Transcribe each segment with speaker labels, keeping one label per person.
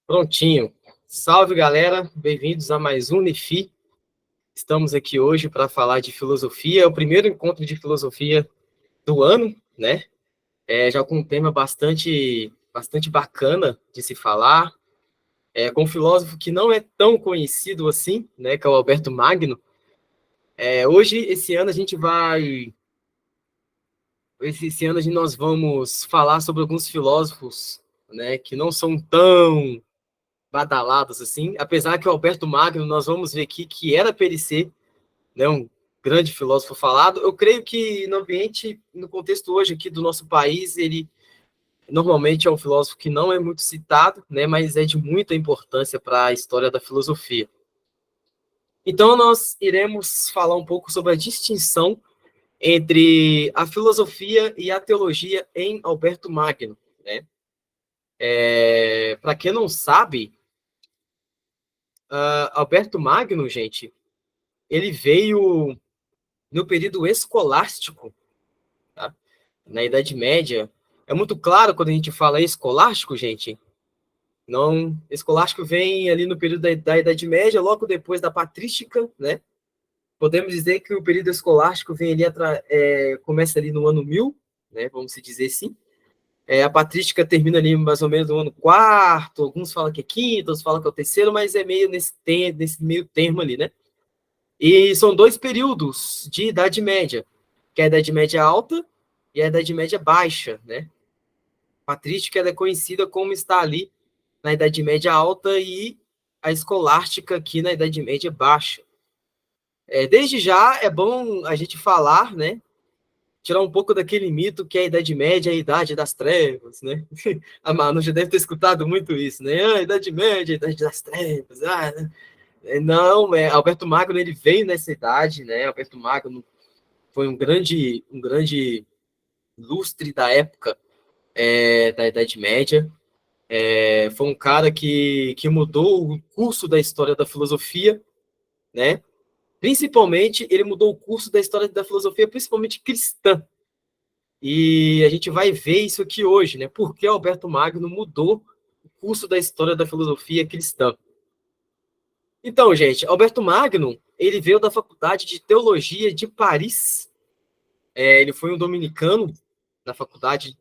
Speaker 1: Prontinho. Salve, galera. Bem-vindos a mais um NIFI. Estamos aqui hoje para falar de filosofia. É o primeiro encontro de filosofia do ano, né? Já com um tema bastante bacana de se falar. Com um filósofo que não é tão conhecido assim, né? Que é o Alberto Magno. Hoje, esse ano, nós vamos falar sobre alguns filósofos, né? Que não são tão badalados assim, apesar que o Alberto Magno, nós vamos ver aqui que era para ele ser, né, um grande filósofo falado. Eu creio que no contexto hoje aqui do nosso país, ele normalmente é um filósofo que não é muito citado, né, mas é de muita importância para a história da filosofia. Então, nós iremos falar um pouco sobre a distinção entre a filosofia e a teologia em Alberto Magno, né? Para quem não sabe, Alberto Magno, gente, ele veio no período escolástico, tá? Na Idade Média. É muito claro quando a gente fala escolástico, gente. Não, escolástico vem ali no período da Idade Média, logo depois da patrística, né? Podemos dizer que o período escolástico vem ali começa ali no ano 1000, né? Vamos dizer assim. A patrística termina ali mais ou menos no ano quarto, alguns falam que é quinto, outros falam que é o terceiro, mas é meio nesse meio termo ali, né? E são dois períodos de Idade Média, que é a Idade Média Alta e a Idade Média Baixa, né? A patrística é conhecida como está ali na Idade Média Alta e a escolástica aqui na Idade Média Baixa. Desde já é bom a gente falar, né? Tirar um pouco daquele mito que a Idade Média é a Idade das Trevas, né? A Manu já deve ter escutado muito isso, né? A Idade Média é a Idade das Trevas. Não, Alberto Magno ele veio nessa idade, né? Alberto Magno foi um grande lustre da época da Idade Média. Foi um cara que mudou o curso da história da filosofia, né? Principalmente, ele mudou o curso da história da filosofia, principalmente cristã. E a gente vai ver isso aqui hoje, né? Por que Alberto Magno mudou o curso da história da filosofia cristã. Então, gente, Alberto Magno, ele veio da Faculdade de Teologia de Paris. Ele foi um dominicano na Faculdade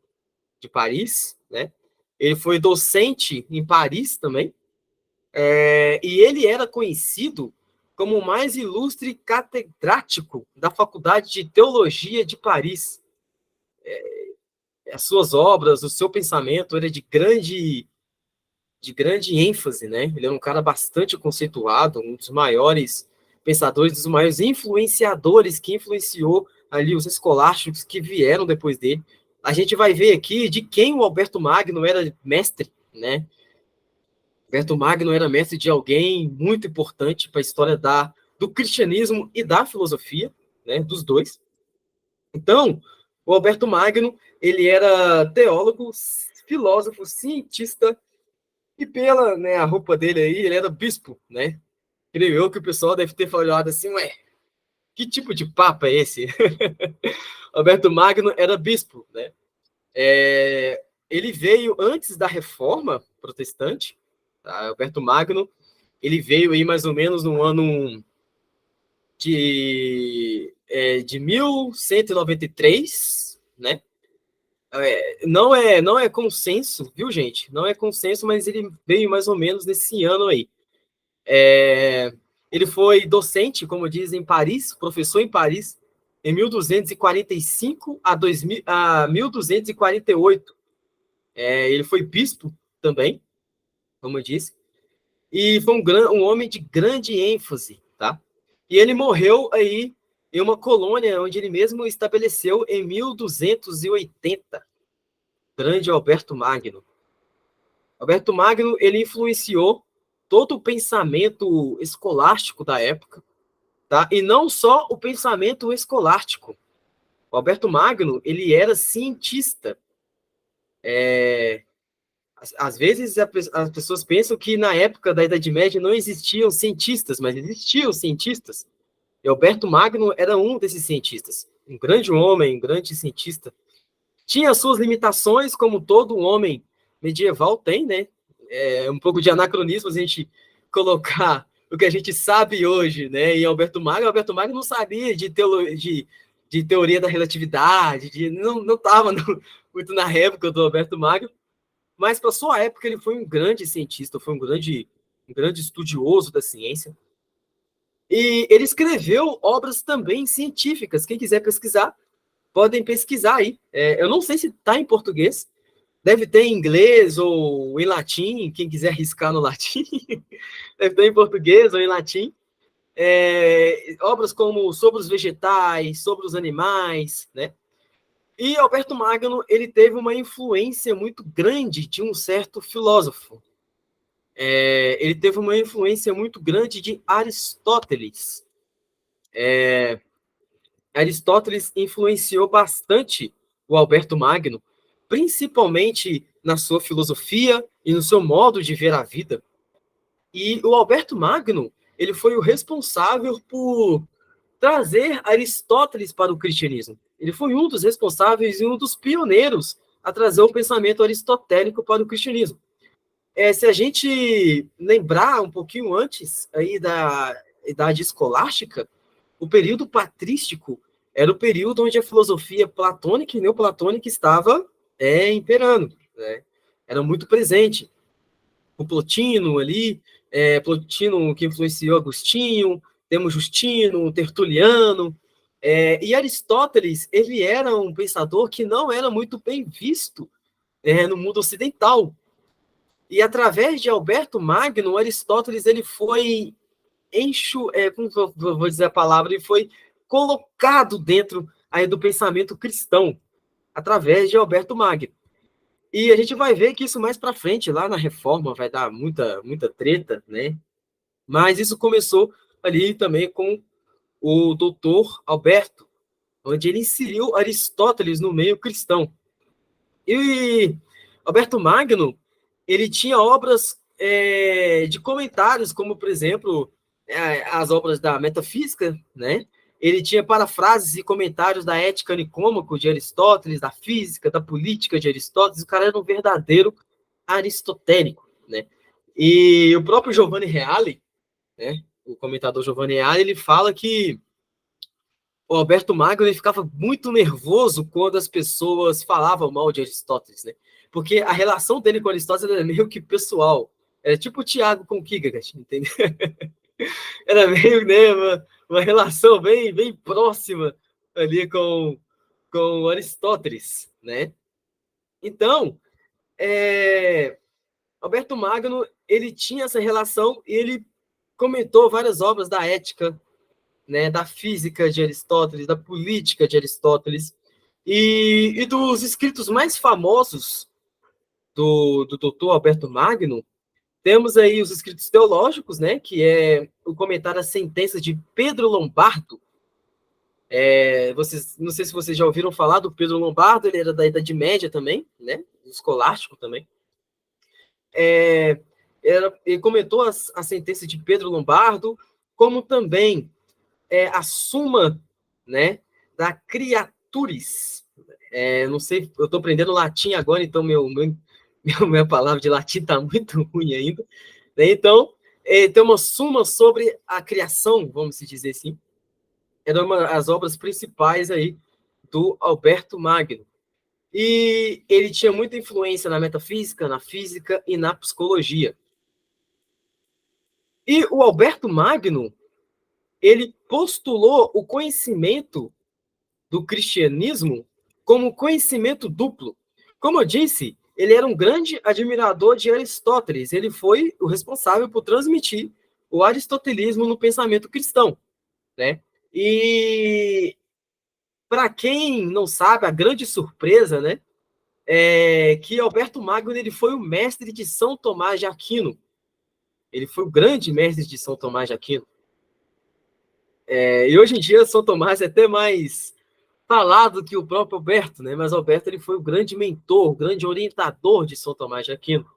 Speaker 1: de Paris, né? Ele foi docente em Paris também. E ele era conhecido como o mais ilustre catedrático da Faculdade de Teologia de Paris. As suas obras, o seu pensamento era de grande ênfase, né? Ele era um cara bastante conceituado, um dos maiores pensadores, dos maiores influenciadores que influenciou ali os escolásticos que vieram depois dele. A gente vai ver aqui de quem o Alberto Magno era mestre, né? Alberto Magno era mestre de alguém muito importante para a história do cristianismo e da filosofia, né? Dos dois. Então, o Alberto Magno, ele era teólogo, filósofo, cientista, e pela, né, a roupa dele aí, ele era bispo, né? Creio eu que o pessoal deve ter falado assim, ué, que tipo de papo é esse? Alberto Magno era bispo, né? Ele veio antes da Reforma Protestante, tá? Alberto Magno, ele veio aí mais ou menos no ano de 1193, né? Não é consenso, viu, gente? Não é consenso, mas ele veio mais ou menos nesse ano aí. Ele foi docente, como diz, em Paris, professor em Paris, em 1245 a 1248. Ele foi bispo também, como eu disse, e foi um homem de grande ênfase, tá? E ele morreu aí em uma colônia onde ele mesmo estabeleceu em 1280. Grande Alberto Magno. Alberto Magno, ele influenciou todo o pensamento escolástico da época, tá? E não só o pensamento escolástico. O Alberto Magno, ele era cientista. Às vezes as pessoas pensam que na época da Idade Média não existiam cientistas, mas existiam cientistas. E Alberto Magno era um desses cientistas. Um grande homem, um grande cientista. Tinha suas limitações, como todo homem medieval tem, né? é um pouco de anacronismo a gente colocar o que a gente sabe hoje, né, em Alberto Magno. Alberto Magno não sabia de teoria da relatividade, não estava muito na época do Alberto Magno, mas para sua época ele foi um grande cientista, foi um grande estudioso da ciência. E ele escreveu obras também científicas. Quem quiser pesquisar, podem pesquisar aí. Eu não sei se está em português, deve ter em inglês ou em latim, quem quiser arriscar no latim, deve ter em português ou em latim. Obras como sobre os vegetais, sobre os animais, né? E Alberto Magno, ele teve uma influência muito grande de um certo filósofo. Ele teve uma influência muito grande de Aristóteles. Aristóteles influenciou bastante o Alberto Magno, principalmente na sua filosofia e no seu modo de ver a vida. E o Alberto Magno, ele foi o responsável por trazer Aristóteles para o cristianismo. Ele foi um dos responsáveis e um dos pioneiros a trazer o pensamento aristotélico para o cristianismo. Se a gente lembrar um pouquinho antes aí da idade escolástica, o período patrístico era o período onde a filosofia platônica e neoplatônica estava imperando, né? Era muito presente. O Plotino ali, Plotino que influenciou Agostinho, temos Justino, Tertuliano, e Aristóteles, ele era um pensador que não era muito bem visto no mundo ocidental. E através de Alberto Magno, Aristóteles ele foi como vou dizer a palavra, ele foi colocado dentro aí do pensamento cristão através de Alberto Magno. E a gente vai ver que isso mais para frente, lá na Reforma, vai dar muita treta, né? Mas isso começou ali também com o doutor Alberto, onde ele inseriu Aristóteles no meio cristão. E Alberto Magno, ele tinha obras de comentários, como, por exemplo, as obras da metafísica, né? Ele tinha parafrases e comentários da Ética Nicômaco de Aristóteles, da física, da política de Aristóteles. O cara era um verdadeiro aristotélico, né? E o próprio Giovanni Reale, né? O comentador Giovanni Reale, ele fala que o Alberto Magno ele ficava muito nervoso quando as pessoas falavam mal de Aristóteles, né? Porque a relação dele com Aristóteles era meio que pessoal. Era tipo o Tiago com o Kierkegaard, entendeu? Era meio, né, uma relação bem próxima ali com Aristóteles, né? Então, Alberto Magno, ele tinha essa relação e ele comentou várias obras da ética, né, da física de Aristóteles, da política de Aristóteles, e dos escritos mais famosos do doutor Alberto Magno, temos aí os escritos teológicos, né, que é o comentário à sentença de Pedro Lombardo. Não sei se vocês já ouviram falar do Pedro Lombardo, ele era da Idade Média também, né, escolástico também. Ele comentou a sentença de Pedro Lombardo, como também a Suma, né, da Criaturis. Não sei, eu estou aprendendo latim agora, então minha palavra de latim está muito ruim ainda. Né? Então, tem uma Suma sobre a criação, vamos dizer assim. Era uma das obras principais aí do Alberto Magno. E ele tinha muita influência na metafísica, na física e na psicologia. E o Alberto Magno, ele postulou o conhecimento do cristianismo como conhecimento duplo. Como eu disse, ele era um grande admirador de Aristóteles. Ele foi o responsável por transmitir o aristotelismo no pensamento cristão, né? E para quem não sabe, a grande surpresa, né, é que Alberto Magno ele foi o mestre de São Tomás de Aquino. Ele foi o grande mestre de São Tomás de Aquino. E hoje em dia São Tomás é até mais falado que o próprio Alberto, né? Mas Alberto ele foi o grande mentor, o grande orientador de São Tomás de Aquino.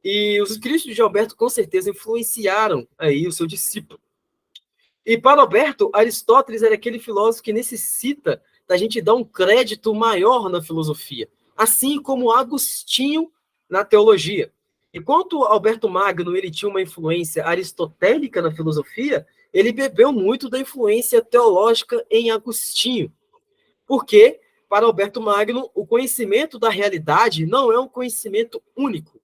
Speaker 1: E os escritos de Alberto com certeza influenciaram aí o seu discípulo. E para Alberto, Aristóteles era aquele filósofo que necessita da gente dar um crédito maior na filosofia, assim como Agostinho na teologia. Enquanto Alberto Magno ele tinha uma influência aristotélica na filosofia, ele bebeu muito da influência teológica em Agostinho. Porque, para Alberto Magno, o conhecimento da realidade não é um conhecimento único,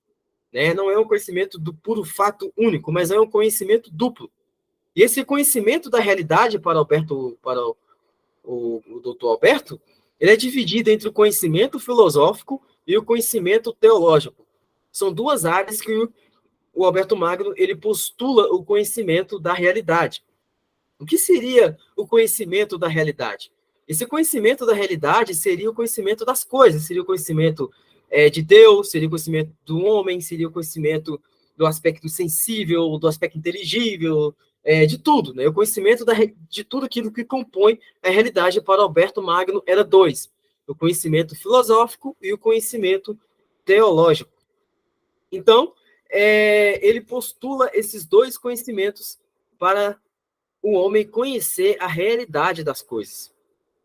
Speaker 1: né? Não é um conhecimento do puro fato único, mas é um conhecimento duplo. E esse conhecimento da realidade para o doutor Alberto, ele é dividido entre o conhecimento filosófico e o conhecimento teológico. São duas áreas que o Alberto Magno ele postula o conhecimento da realidade. O que seria o conhecimento da realidade? Esse conhecimento da realidade seria o conhecimento das coisas, seria o conhecimento de Deus, seria o conhecimento do homem, seria o conhecimento do aspecto sensível, do aspecto inteligível, de tudo. Né? O conhecimento de tudo aquilo que compõe a realidade para Alberto Magno era dois: o conhecimento filosófico e o conhecimento teológico. Então, ele postula esses dois conhecimentos para o homem conhecer a realidade das coisas.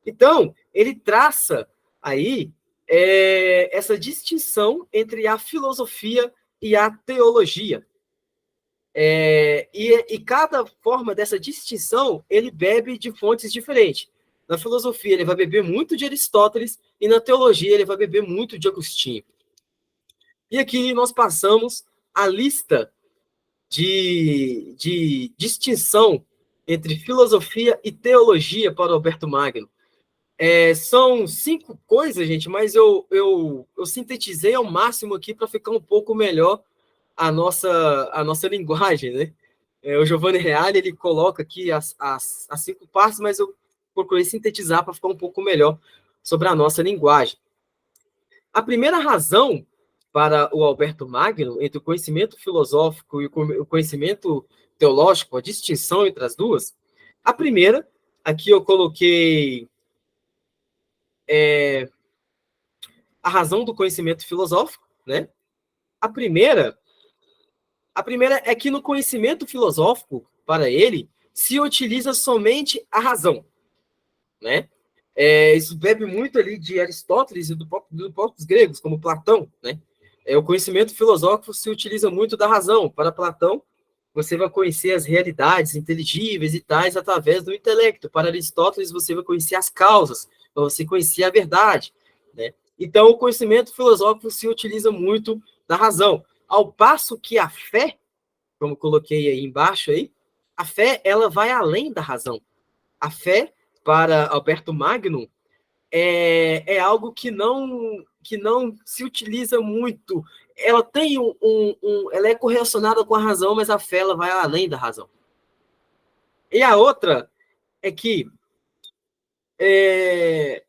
Speaker 1: Então, ele traça aí essa distinção entre a filosofia e a teologia. E cada forma dessa distinção, ele bebe de fontes diferentes. Na filosofia, ele vai beber muito de Aristóteles, e na teologia, ele vai beber muito de Agostinho. E aqui nós passamos a lista de distinção entre filosofia e teologia para Alberto Magno. São 5 coisas, gente, mas eu sintetizei ao máximo aqui para ficar um pouco melhor a nossa linguagem, né? O Giovanni Reale, ele coloca aqui as 5 partes, mas eu procurei sintetizar para ficar um pouco melhor sobre a nossa linguagem. A primeira razão para o Alberto Magno, entre o conhecimento filosófico e o conhecimento teológico, a distinção entre as duas, a primeira, aqui eu coloquei a razão do conhecimento filosófico, né? A primeira é que no conhecimento filosófico, para ele, se utiliza somente a razão, né? Isso bebe muito ali de Aristóteles e dos próprios gregos, como Platão, né? O conhecimento filosófico se utiliza muito da razão. Para Platão, você vai conhecer as realidades inteligíveis e tais através do intelecto. Para Aristóteles, você vai conhecer as causas, você conhecer a verdade, né? Então, o conhecimento filosófico se utiliza muito da razão. Ao passo que a fé, como coloquei aí embaixo, a fé ela vai além da razão. A fé, para Alberto Magno, é algo que não se utiliza muito. Ela tem ela é correlacionada com a razão, mas a fé ela vai além da razão. E a outra é que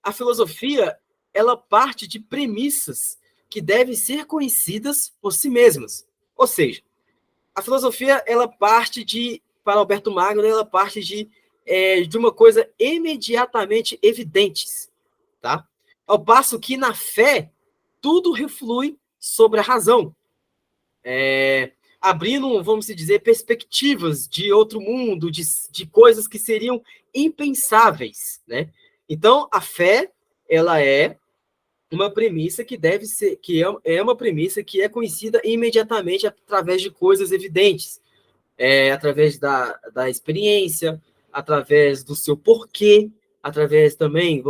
Speaker 1: a filosofia ela parte de premissas que devem ser conhecidas por si mesmas. Ou seja, a filosofia ela parte para Alberto Magno, ela parte de uma coisa imediatamente evidentes, tá? Ao passo que na fé tudo reflui sobre a razão, abrindo, vamos dizer, perspectivas de outro mundo, de coisas que seriam impensáveis, né? Então, a fé, ela é uma premissa que deve ser, é uma premissa que é conhecida imediatamente através de coisas evidentes, através da experiência, através do seu porquê, através também,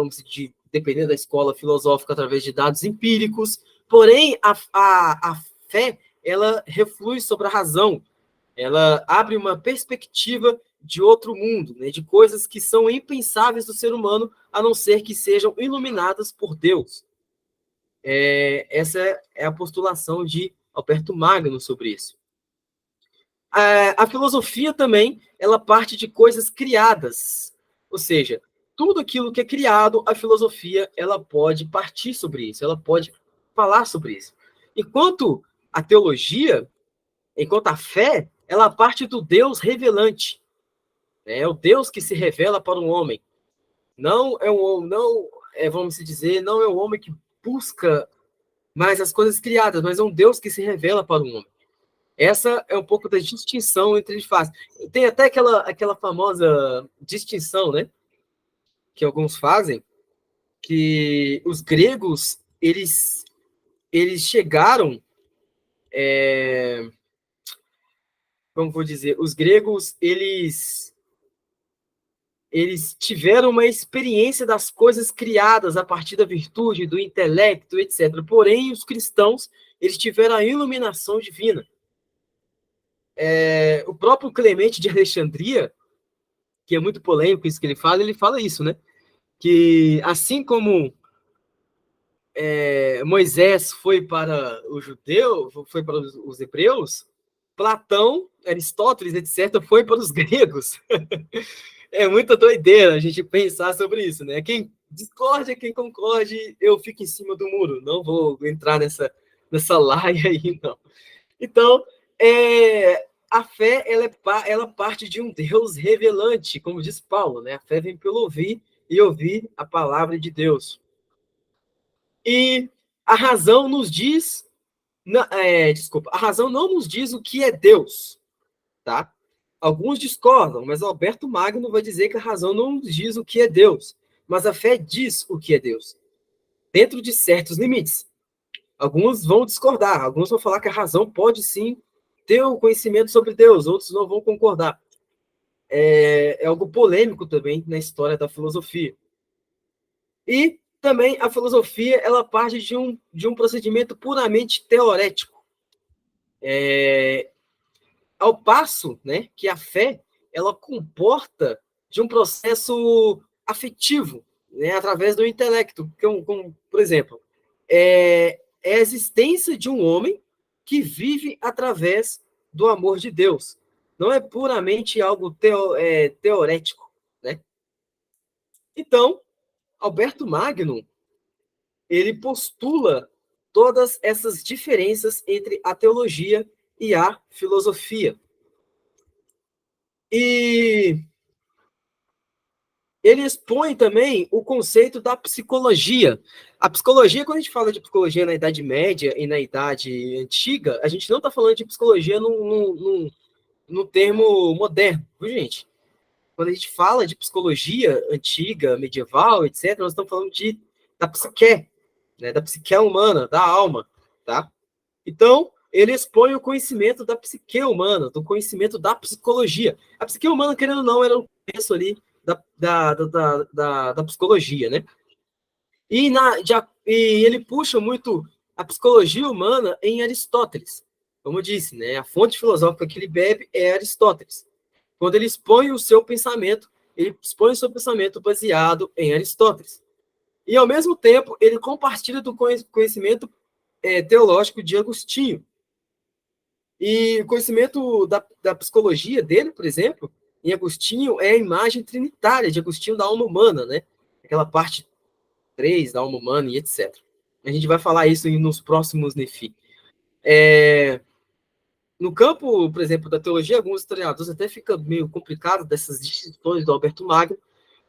Speaker 1: dependendo da escola filosófica, através de dados empíricos. Porém, a fé, ela reflui sobre a razão, ela abre uma perspectiva de outro mundo, né, de coisas que são impensáveis do ser humano, a não ser que sejam iluminadas por Deus. Essa é a postulação de Alberto Magno sobre isso. A filosofia também, ela parte de coisas criadas, ou seja, tudo aquilo que é criado, a filosofia, ela pode partir sobre isso, ela pode falar sobre isso. Enquanto a teologia, enquanto a fé, ela parte do Deus revelante, né? É o Deus que se revela para o homem. Vamos dizer, não é o homem que busca mais as coisas criadas, mas é um Deus que se revela para o homem. Essa é um pouco da distinção entre eles fazem. Tem até aquela famosa distinção, né? Que alguns fazem, que os gregos, eles chegaram como vou dizer, os gregos, eles tiveram uma experiência das coisas criadas a partir da virtude, do intelecto, etc. Porém, os cristãos, eles tiveram a iluminação divina. O próprio Clemente de Alexandria, que é muito polêmico isso que ele fala isso, né? Que assim como Moisés foi para o judeu, foi para os hebreus, Platão, Aristóteles, etc., foi para os gregos. É muita doideira a gente pensar sobre isso, né? Quem discorde, quem concorde, eu fico em cima do muro. Não vou entrar nessa laia aí, não. Então, a fé, ela parte de um Deus revelante, como diz Paulo, né? A fé vem pelo ouvir e ouvir a palavra de Deus. E a razão nos diz, a razão não nos diz o que é Deus, tá? Alguns discordam, mas Alberto Magno vai dizer que a razão não nos diz o que é Deus, mas a fé diz o que é Deus, dentro de certos limites. Alguns vão discordar, alguns vão falar que a razão pode sim ter o conhecimento sobre Deus, outros não vão concordar. É algo polêmico também na história da filosofia. E também a filosofia, ela parte de um procedimento puramente teorético. Ao passo, né, que a fé, ela comporta de um processo afetivo, né, através do intelecto. Como, por exemplo, a existência de um homem que vive através do amor de Deus. Não é puramente algo teorético, né? Então, Alberto Magno, ele postula todas essas diferenças entre a teologia e a filosofia. E ele expõe também o conceito da psicologia. A psicologia, quando a gente fala de psicologia na Idade Média e na Idade Antiga, a gente não está falando de psicologia no termo moderno, viu, gente? Quando a gente fala de psicologia antiga, medieval, etc., nós estamos falando da psique, né, da psique humana, da alma, tá? Então, ele expõe o conhecimento da psique humana, do conhecimento da psicologia. A psique humana, querendo ou não, era o começo ali da psicologia, né? E ele puxa muito a psicologia humana em Aristóteles. Como eu disse, né? A fonte filosófica que ele bebe é Aristóteles. Quando ele expõe o seu pensamento, ele expõe o seu pensamento baseado em Aristóteles. E, ao mesmo tempo, ele compartilha do conhecimento teológico de Agostinho. E o conhecimento da psicologia dele, por exemplo, em Agostinho, é a imagem trinitária de Agostinho da alma humana, né? Aquela parte 3 da alma humana e etc. A gente vai falar isso nos próximos Nefi. No campo, por exemplo, da teologia, alguns historiadores até fica meio complicado dessas distinções do Alberto Magno,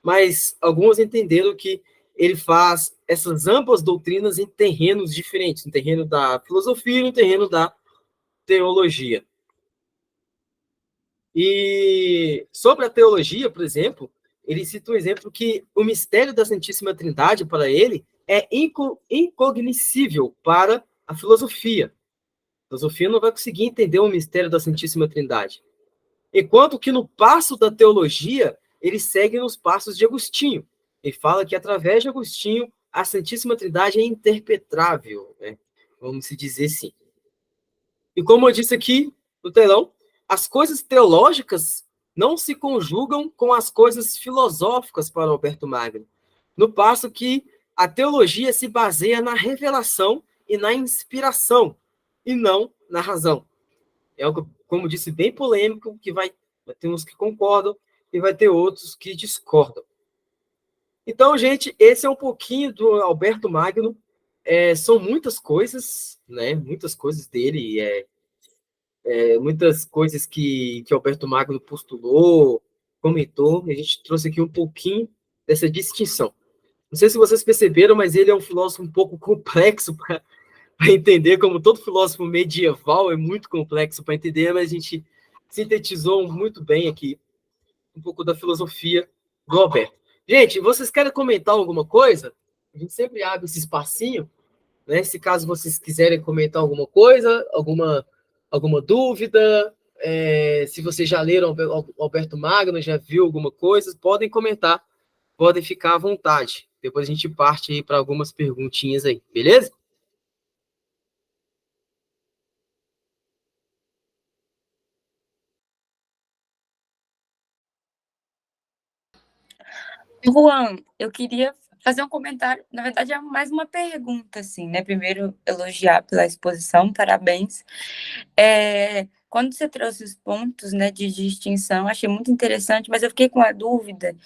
Speaker 1: mas alguns entenderam que ele faz essas ambas doutrinas em terrenos diferentes, no terreno da filosofia e no terreno da teologia. E sobre a teologia, por exemplo, ele cita um exemplo que o mistério da Santíssima Trindade, para ele, é incognoscível para a filosofia. A filosofia não vai conseguir entender o mistério da Santíssima Trindade. Enquanto que no passo da teologia, ele segue nos passos de Agostinho. Ele fala que através de Agostinho, a Santíssima Trindade é interpretável, né? Vamos se dizer assim. E como eu disse aqui no telão, as coisas teológicas não se conjugam com as coisas filosóficas para Alberto Magno, no passo que a teologia se baseia na revelação e na inspiração, e não na razão. É algo, como disse, bem polêmico, que vai ter uns que concordam e vai ter outros que discordam. Então, gente, esse é um pouquinho do Alberto Magno. São muitas coisas, né? Muitas coisas dele, muitas coisas que Alberto Magno postulou, comentou. A gente trouxe aqui um pouquinho dessa distinção. Não sei se vocês perceberam, mas ele é um filósofo um pouco complexo para entender, como todo filósofo medieval é muito complexo para entender, mas a gente sintetizou muito bem aqui um pouco da filosofia do Alberto. Gente, vocês querem comentar alguma coisa? A gente sempre abre esse espacinho né? Se caso vocês quiserem comentar alguma coisa, alguma dúvida, se vocês já leram Alberto Magno, já viu alguma coisa, podem comentar, podem ficar à vontade. Depois a gente parte aí para algumas perguntinhas aí, beleza?
Speaker 2: Juan, eu queria fazer um comentário, na verdade é mais uma pergunta, assim, né? Primeiro, elogiar pela exposição, parabéns. Quando você trouxe os pontos, né, de distinção, achei muito interessante, mas eu fiquei com a dúvida,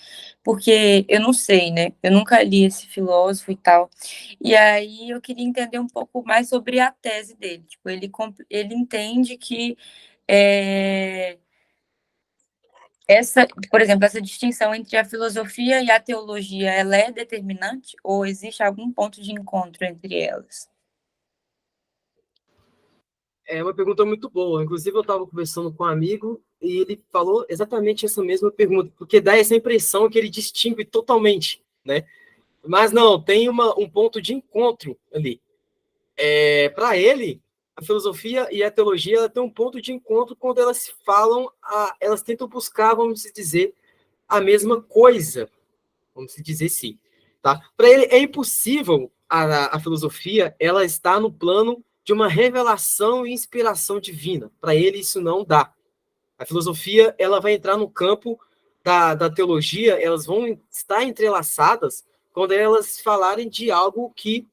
Speaker 2: porque eu não sei, né? Eu nunca li esse filósofo e tal. E aí eu queria entender um pouco mais sobre a tese dele. Tipo, ele entende que é, por exemplo, essa distinção entre a filosofia e a teologia, ela é determinante ou existe algum ponto de encontro entre elas?
Speaker 1: É uma pergunta muito boa. Inclusive, eu estava conversando com um amigo e ele falou exatamente essa mesma pergunta, porque dá essa impressão que ele distingue totalmente, né? Mas não, tem um ponto de encontro ali. Para ele, a filosofia e a teologia ela tem um ponto de encontro quando elas falam, elas tentam buscar, vamos dizer, a mesma coisa, vamos dizer assim. Tá? Para ele, é impossível a filosofia ela está no plano de uma revelação e inspiração divina. Para ele, isso não dá. A filosofia ela vai entrar no campo da teologia, elas vão estar entrelaçadas quando elas falarem de algo que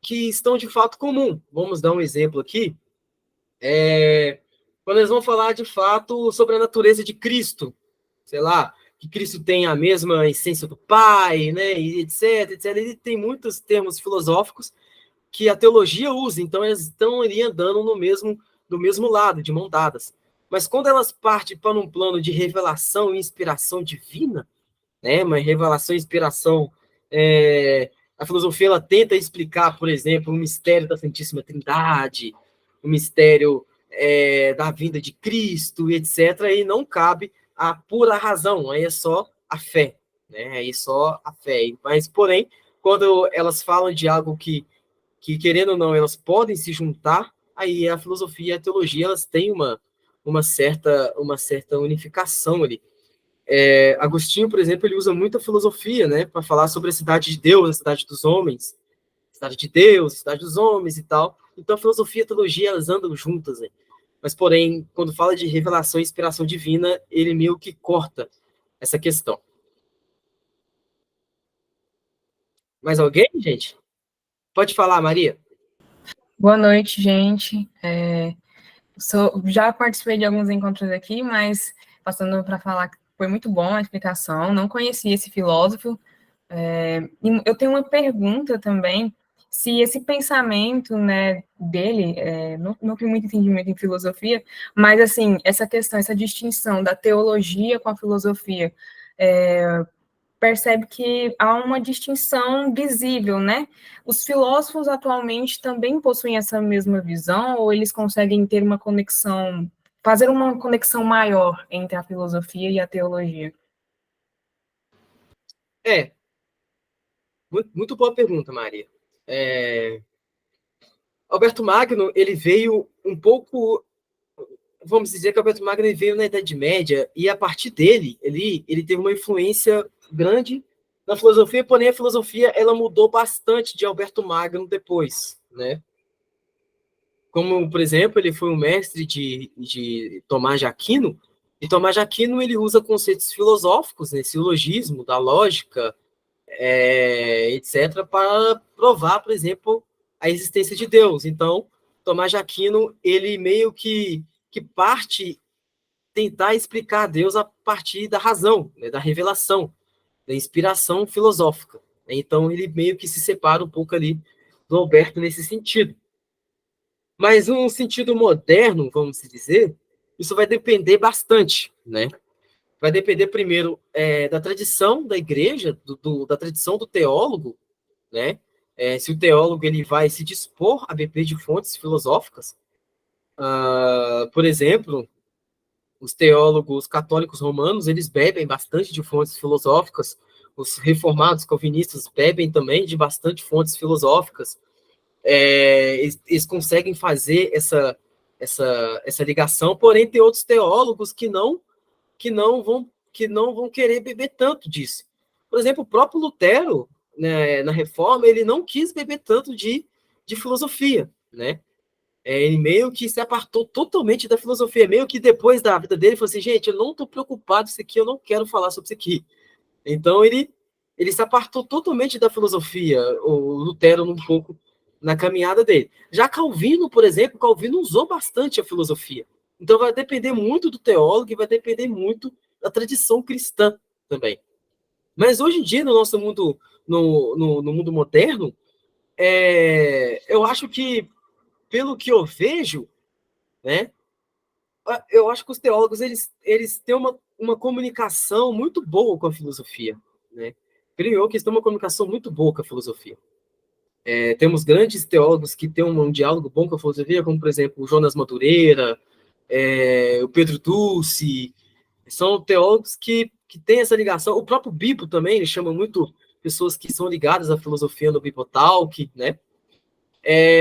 Speaker 1: estão de fato comum. Vamos dar um exemplo aqui. Quando eles vão falar de fato sobre a natureza de Cristo, sei lá, que Cristo tem a mesma essência do Pai, né, e etc, etc. Ele tem muitos termos filosóficos que a teologia usa, então eles estão ali andando do mesmo lado, de mão dadas. Mas quando elas partem para um plano de revelação e inspiração divina, né, uma revelação e inspiração, a filosofia ela tenta explicar, por exemplo, o mistério da Santíssima Trindade, o mistério da vinda de Cristo, etc., e não cabe a pura razão, aí é só a fé, né? Aí só a fé. Mas, porém, quando elas falam de algo que querendo ou não, elas podem se juntar, aí a filosofia e a teologia elas têm uma certa unificação ali. Agostinho, por exemplo, ele usa muito a filosofia, né, para falar sobre a cidade de Deus, a cidade dos homens, cidade de Deus, cidade dos homens e tal. Então, a filosofia e a teologia, elas andam juntas, né? Mas, porém, quando fala de revelação e inspiração divina, ele meio que corta essa questão. Mais alguém, gente? Pode falar, Maria.
Speaker 3: Boa noite, gente. Já participei de alguns encontros aqui, mas passando para falar que foi muito bom a explicação. Não conhecia esse filósofo. E eu tenho uma pergunta também, se esse pensamento, né, dele, não tenho muito entendimento em filosofia, mas, assim, essa questão, essa distinção da teologia com a filosofia, percebe que há uma distinção visível, né? Os filósofos atualmente também possuem essa mesma visão, ou eles conseguem ter uma conexão, fazer uma conexão maior entre a filosofia e a teologia?
Speaker 1: Muito boa pergunta, Maria. Alberto Magno, ele veio um pouco, vamos dizer que Alberto Magno veio na Idade Média, e a partir dele, ele teve uma influência grande na filosofia, porém a filosofia ela mudou bastante de Alberto Magno depois, né? Como, por exemplo, ele foi um mestre de Tomás de Aquino, e Tomás de Aquino ele usa conceitos filosóficos, né, silogismo, da lógica, etc., para provar, por exemplo, a existência de Deus. Então, Tomás de Aquino, ele meio que parte tentar explicar Deus a partir da razão, né, da revelação, da inspiração filosófica. Então, ele meio que se separa um pouco ali do Alberto nesse sentido. Mas um sentido moderno, vamos dizer, isso vai depender bastante, né? Vai depender primeiro da tradição da igreja, da tradição do teólogo, né? Se o teólogo ele vai se dispor a beber de fontes filosóficas, por exemplo, os teólogos católicos romanos eles bebem bastante de fontes filosóficas, os reformados calvinistas bebem também de bastante fontes filosóficas, eles conseguem fazer essa ligação, porém tem outros teólogos que não vão querer beber tanto disso. Por exemplo, o próprio Lutero, né, na Reforma, ele não quis beber tanto de filosofia, né? Ele meio que se apartou totalmente da filosofia, meio que depois da vida dele, ele falou assim, gente, eu não estou preocupado com isso aqui, eu não quero falar sobre isso aqui. Então, ele se apartou totalmente da filosofia, o Lutero um pouco na caminhada dele. Já Calvino, por exemplo, Calvino usou bastante a filosofia. Então, vai depender muito do teólogo e vai depender muito da tradição cristã também. Mas hoje em dia, no nosso mundo, no mundo moderno, eu acho que, pelo que eu vejo, né, eu acho que os teólogos eles têm uma comunicação muito boa com a filosofia, né? Creio eu que eles têm uma comunicação muito boa com a filosofia. Temos grandes teólogos que têm um diálogo bom com a filosofia, como, por exemplo, o Jonas Madureira, o Pedro Dulce, são teólogos que têm essa ligação. O próprio Bibo também, ele chama muito pessoas que são ligadas à filosofia no Bibotalk, né?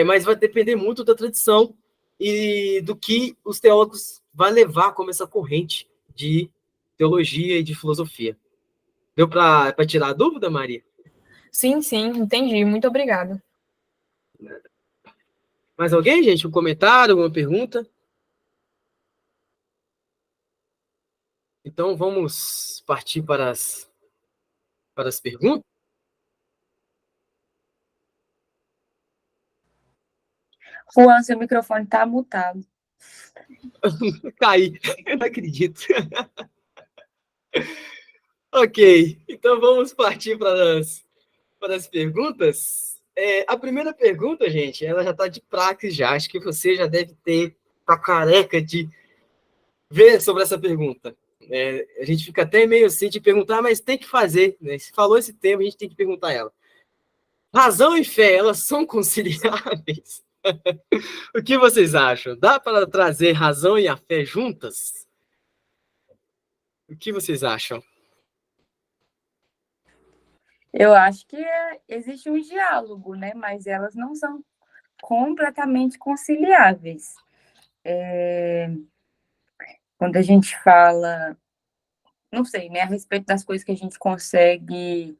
Speaker 1: Mas vai depender muito da tradição e do que os teólogos vão levar como essa corrente de teologia e de filosofia. Deu para tirar a dúvida, Maria?
Speaker 3: Sim, entendi. Muito obrigada.
Speaker 1: Mais alguém, gente? Um comentário, alguma pergunta? Então, vamos partir para as perguntas?
Speaker 2: Juan, seu microfone está mutado.
Speaker 1: Caí, eu não acredito. Ok, então vamos partir para as perguntas. A primeira pergunta, gente, ela já está de praxe já. Acho que você já deve tá careca de ver sobre essa pergunta. A gente fica até meio assim de perguntar, mas tem que fazer, né? Se falou esse tema, a gente tem que perguntar ela. Razão e fé, elas são conciliáveis? O que vocês acham? Dá para trazer razão e a fé juntas? O que vocês acham?
Speaker 2: Eu acho que existe um diálogo, né? Mas elas não são completamente conciliáveis. Quando a gente fala, não sei, né, a respeito das coisas que a gente consegue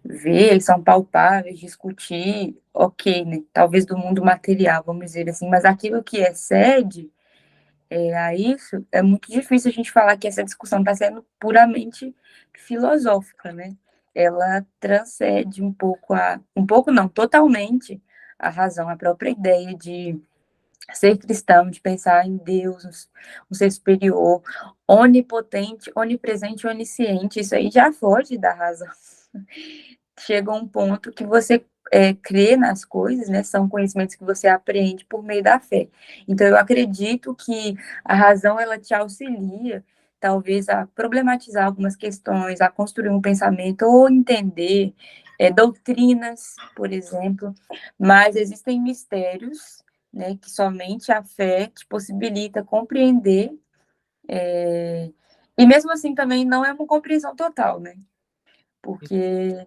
Speaker 2: ver, são palpáveis, discutir, ok, né? Talvez do mundo material, vamos dizer assim, mas aquilo que excede a isso, é muito difícil a gente falar que essa discussão está sendo puramente filosófica, né? Ela transcende um pouco não, totalmente a razão, a própria ideia de ser cristão, de pensar em Deus, um ser superior, onipotente, onipresente, onisciente, isso aí já foge da razão. Chega um ponto que você crê nas coisas, né? São conhecimentos que você aprende por meio da fé. Então, eu acredito que a razão, ela te auxilia, talvez, a problematizar algumas questões, a construir um pensamento, ou entender doutrinas, por exemplo, mas existem mistérios, né, que somente a fé te possibilita compreender, e mesmo assim também não é uma compreensão total, né? Porque,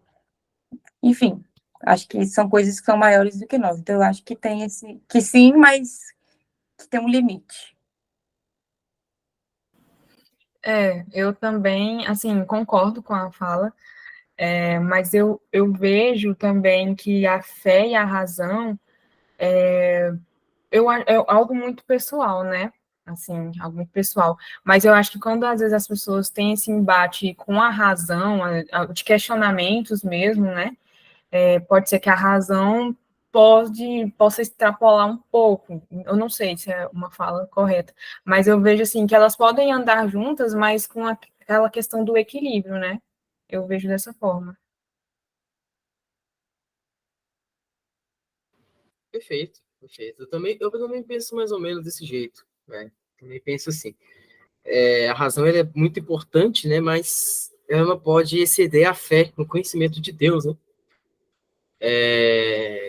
Speaker 2: enfim, acho que são coisas que são maiores do que nós. Então, eu acho que tem que sim, mas que tem um limite.
Speaker 3: Eu também, assim, concordo com a fala, mas eu vejo também que a fé e a razão é algo muito pessoal, né? Assim, algo muito pessoal. Mas eu acho que quando às vezes as pessoas têm esse embate com a razão, de questionamentos mesmo, né? Pode ser que a razão possa extrapolar um pouco. Eu não sei se é uma fala correta, mas eu vejo assim que elas podem andar juntas, mas com aquela questão do equilíbrio, né? Eu vejo dessa forma.
Speaker 1: Perfeito, perfeito. Eu também penso mais ou menos desse jeito, né? Também penso assim. A razão ela é muito importante, né? Mas ela não pode exceder a fé no conhecimento de Deus, né?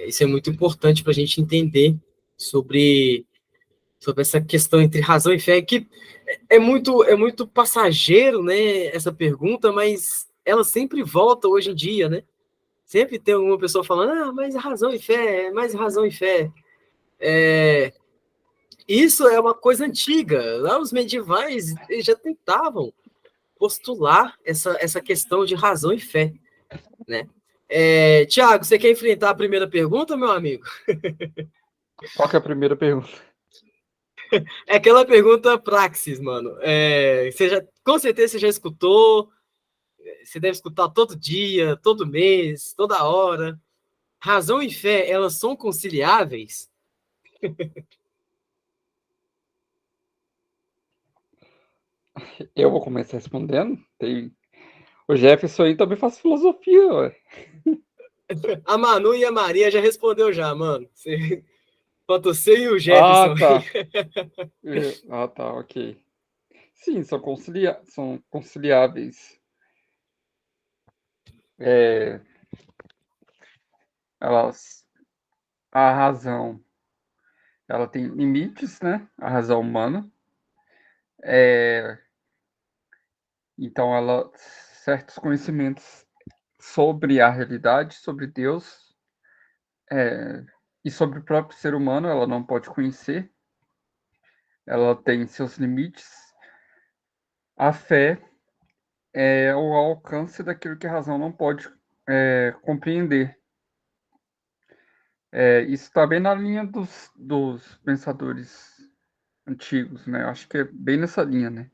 Speaker 1: Isso é muito importante para a gente entender sobre essa questão entre razão e fé, que é muito passageiro, né? Essa pergunta, mas ela sempre volta hoje em dia, né? Sempre tem alguma pessoa falando, mais razão e fé, mais razão e fé. Isso é uma coisa antiga. Lá os medievais eles já tentavam postular essa questão de razão e fé, né? Tiago, você quer enfrentar a primeira pergunta, meu amigo?
Speaker 4: Qual que é a primeira pergunta?
Speaker 1: É aquela pergunta praxis, mano. Com certeza você já escutou, você deve escutar todo dia, todo mês, toda hora. Razão e fé, elas são conciliáveis?
Speaker 4: Eu vou começar respondendo. O Jefferson aí também faz filosofia, ué.
Speaker 1: A Manu e a Maria já respondeu já, mano. Falta você e o
Speaker 4: Ah,
Speaker 1: Jefferson.
Speaker 4: tá. Ah, tá, ok. Sim, são conciliáveis. A razão, ela tem limites, né? A razão humana. Então, certos conhecimentos sobre a realidade, sobre Deus, e sobre o próprio ser humano, ela não pode conhecer. Ela tem seus limites. A fé é o alcance daquilo que a razão não pode compreender. Isso está bem na linha dos pensadores antigos, né? Eu acho que é bem nessa linha, né?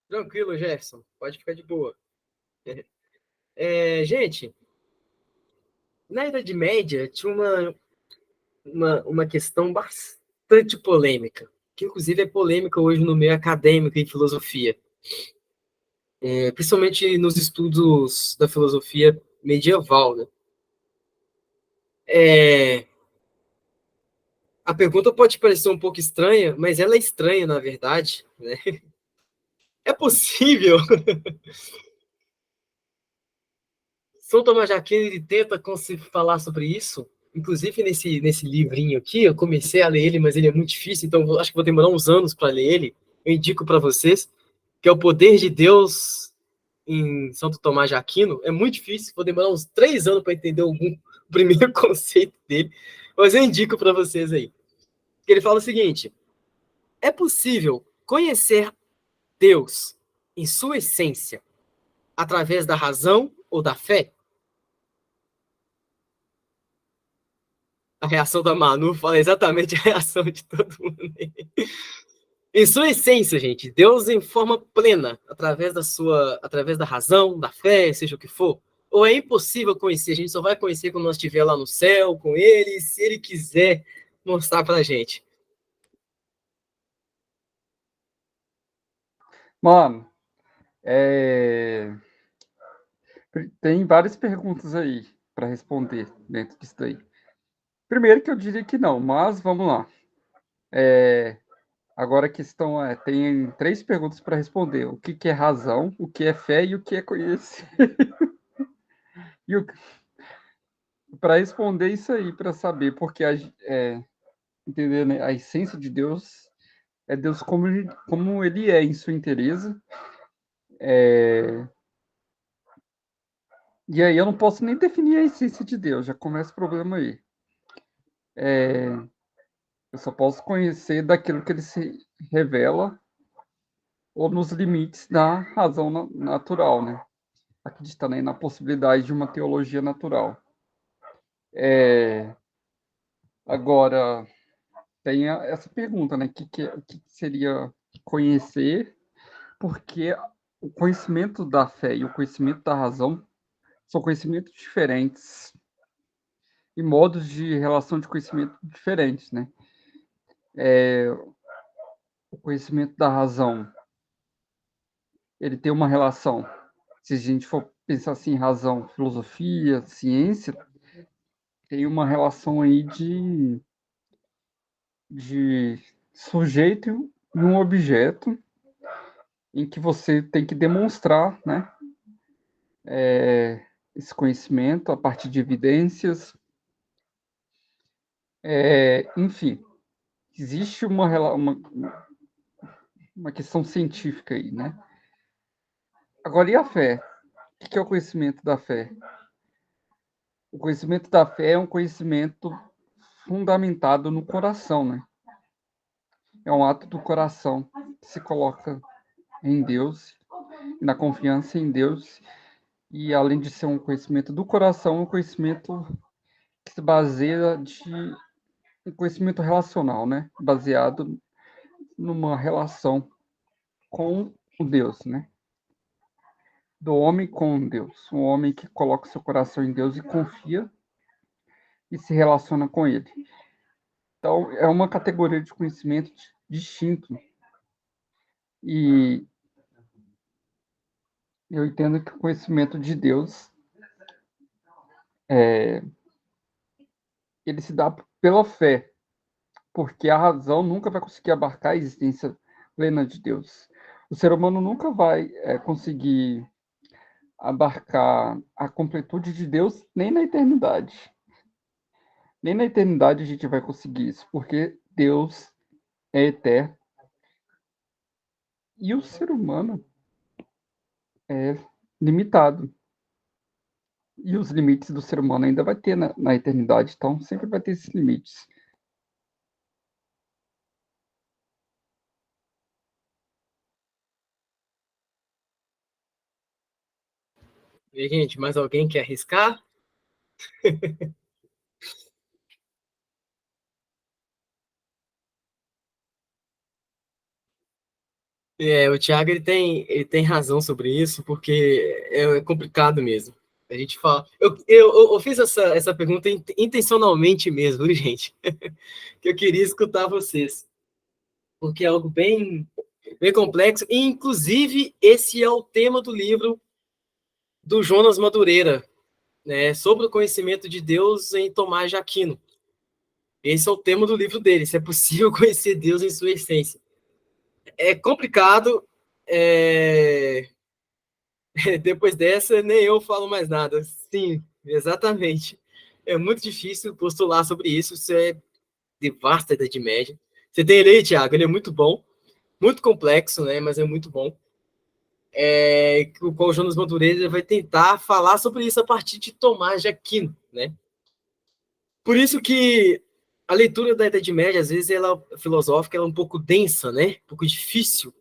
Speaker 1: Tranquilo, Jefferson. Pode ficar de boa. Gente, na Idade Média tinha uma questão bastante polêmica, que inclusive é polêmica hoje no meio acadêmico e filosofia. Principalmente nos estudos da filosofia medieval, né? A pergunta pode parecer um pouco estranha, mas ela é estranha, na verdade, né? É possível. São Tomás de Aquino ele tenta falar sobre isso, inclusive nesse livrinho aqui. Eu comecei a ler ele, mas ele é muito difícil, então acho que vou demorar uns anos para ler ele. Eu indico para vocês, que é O Poder de Deus em Santo Tomás de Aquino. É muito difícil, vou demorar uns 3 anos para entender o primeiro conceito dele, mas eu indico para vocês aí. Ele fala o seguinte: é possível conhecer Deus em sua essência através da razão ou da fé? A reação da Manu fala exatamente a reação de todo mundo. Em sua essência, gente, Deus em forma plena, através da razão, da fé, seja o que for. Ou é impossível conhecer? A gente só vai conhecer quando nós estiver lá no céu com Ele, se Ele quiser mostrar pra gente.
Speaker 4: Mano, tem várias perguntas aí para responder dentro disso daí. Primeiro que eu diria que não, mas vamos lá. Agora a questão tem 3 perguntas para responder. O que é razão, o que é fé e o que é conhecer. Para responder isso aí, para saber, porque entender, né, a essência de Deus é Deus como ele é em sua inteireza. E aí eu não posso nem definir a essência de Deus, já começa o problema aí. Eu só posso conhecer daquilo que ele se revela ou nos limites da razão natural, né? Acreditando aí na possibilidade de uma teologia natural. Agora, tem essa pergunta, né? O que seria conhecer? Porque o conhecimento da fé e o conhecimento da razão são conhecimentos diferentes e modos de relação de conhecimento diferentes, né? O conhecimento da razão, ele tem uma relação, se a gente for pensar assim, razão, filosofia, ciência, tem uma relação aí de sujeito e um objeto em que você tem que demonstrar, né, esse conhecimento a partir de evidências. Enfim, existe uma questão científica aí, né? Agora, e a fé? O que é o conhecimento da fé? O conhecimento da fé é um conhecimento fundamentado no coração, né? É um ato do coração que se coloca em Deus, na confiança em Deus, e além de ser um conhecimento do coração, é um conhecimento que se baseia de um conhecimento relacional, né? Baseado numa relação com o Deus, né? Do homem com Deus. Um homem que coloca seu coração em Deus e confia e se relaciona com ele. Então, é uma categoria de conhecimento distinto. E eu entendo que o conhecimento de Deus ele se dá pela fé, porque a razão nunca vai conseguir abarcar a existência plena de Deus. O ser humano nunca vai conseguir abarcar a completude de Deus nem na eternidade. Nem na eternidade a gente vai conseguir isso, porque Deus é eterno. E o ser humano é limitado. E os limites do ser humano ainda vai ter na eternidade, então sempre vai ter esses limites.
Speaker 1: E, gente, mais alguém quer arriscar? O Thiago ele tem razão sobre isso, porque é complicado mesmo. A gente fala. Eu fiz essa pergunta intencionalmente mesmo, viu, gente? Que eu queria escutar vocês. Porque é algo bem complexo. E, inclusive, esse é o tema do livro do Jonas Madureira, né, sobre o conhecimento de Deus em Tomás de Aquino. Esse é o tema do livro dele, se é possível conhecer Deus em sua essência. É complicado, depois dessa nem eu falo mais nada. Sim, exatamente. É muito difícil postular sobre isso, isso é de vasta Idade Média. Você tem ele aí, Thiago, ele é muito bom, muito complexo, né, mas é muito bom. O qual o Jonas Madureira vai tentar falar sobre isso a partir de Tomás de Aquino, né? Por isso que a leitura da Idade Média, às vezes, ela filosófica, ela é um pouco densa, né? Um pouco difícil,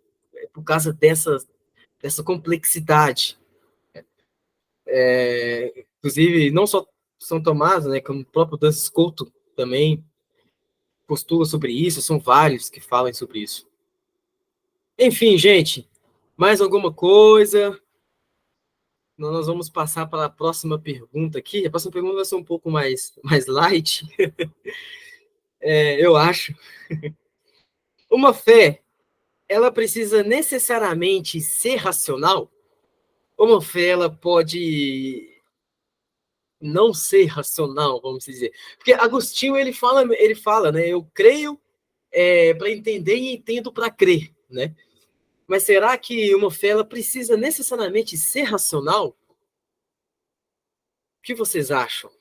Speaker 1: por causa dessa complexidade. Inclusive, não só São Tomás, né? Como o próprio Duns Scoto também postula sobre isso, são vários que falam sobre isso. Enfim, gente, mais alguma coisa? Nós vamos passar para a próxima pergunta aqui. A próxima pergunta vai ser um pouco mais light, eu acho. Uma fé, ela precisa necessariamente ser racional? Ou uma fé, ela pode não ser racional, vamos dizer? Porque Agostinho, ele fala, né? Eu creio para entender e entendo para crer, né? Mas será que uma fé, ela precisa necessariamente ser racional? O que vocês acham?